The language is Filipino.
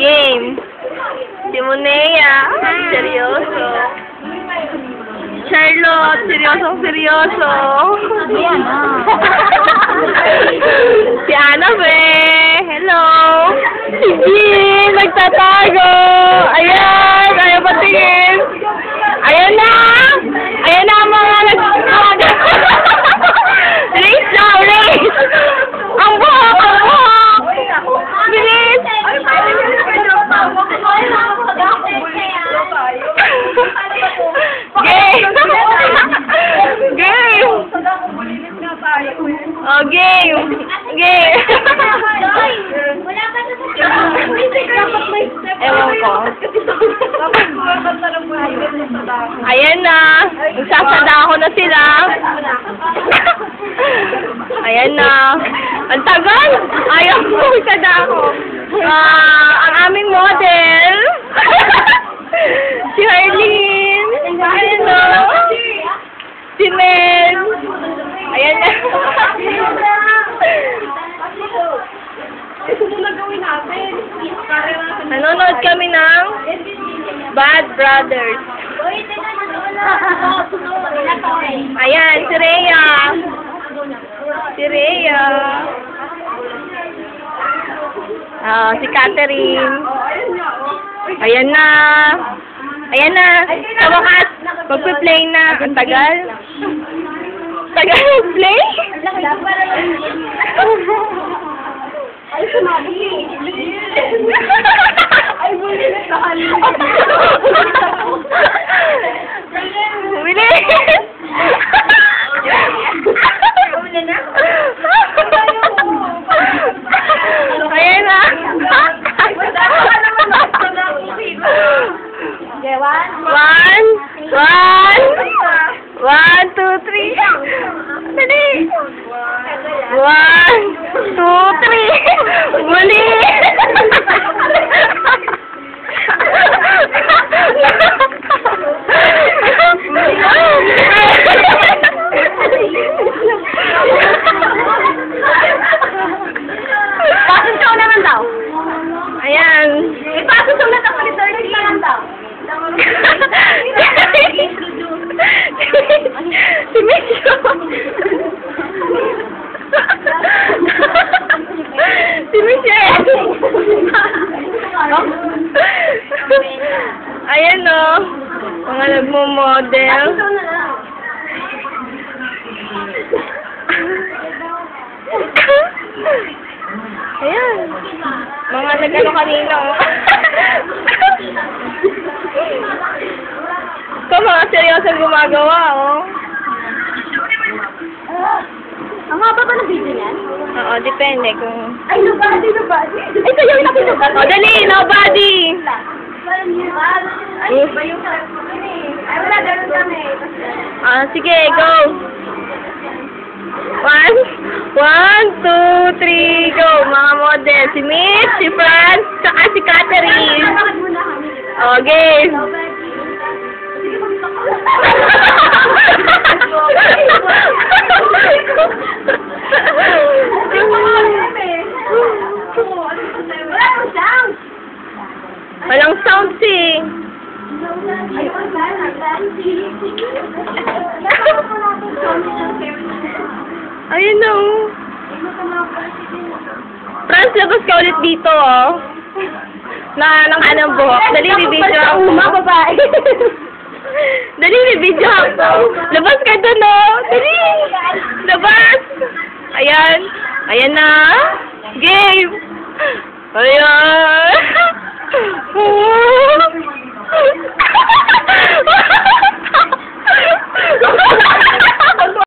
Game. Si Monea. Seryoso. Charlotte. Seryoso. Ayan na. Si Annabelle. Hello. Si Jean. Nagtatago. Ayan. Ayaw patingin. Ayan na. Ayan na ang mga nagtatago. Race now. Race. Ang buhok. Bilis. Game. Game. Oh, game. Game. Ewan ko. Ayan na. Nagsasada na sila. Ayan na. Ang tagal. Ayaw ko. Nagsasada ako. Ang aming model. Si Harleen. Ayan na. Si Mel. Ayan na. Nanonood kami ng Bad Brothers. Ayan, si Rhea. Si Rhea. Si Catherine. Ayan na. Ayan na. Sa wakas, magpe-play na. Ang tagal. Tagal mag-play? Ay, sumabi. Ay, buli na sa kanila. Bili! Buli na? Ayan na. Okay, One, two, three. Dali. 1, 2, 3. Buli! Pasok naman daw. Ayan. Ipasok ulit ako ni 30 naman daw. Si Misho. Si Michelle. Ayan o. Mga nagmo-model. Ayan. Mga nag-ano kanina o. Ito mga seryosong gumagawa o. Ang haba ba ng video niyan? Oo, depende kung... Ay, nobody. Ay, sa'yo yung nakinubad. O, dali, nobody! Ay, ba yung ay, wala, ganun kami. Sige, go! 1, 2, 3, go! Mga model, si Miss, si Franz, saka si Catherine. Okay. Walang sound si. Ayun na oh. Franz, labas ka ulit dito oh. Ng anong buhok. Dali, bibidyo ako. Babae. Dali, bibidyo ako. Labas ka doon oh. Dali. Labas. Ayan. Ayan na. Game. Ayan.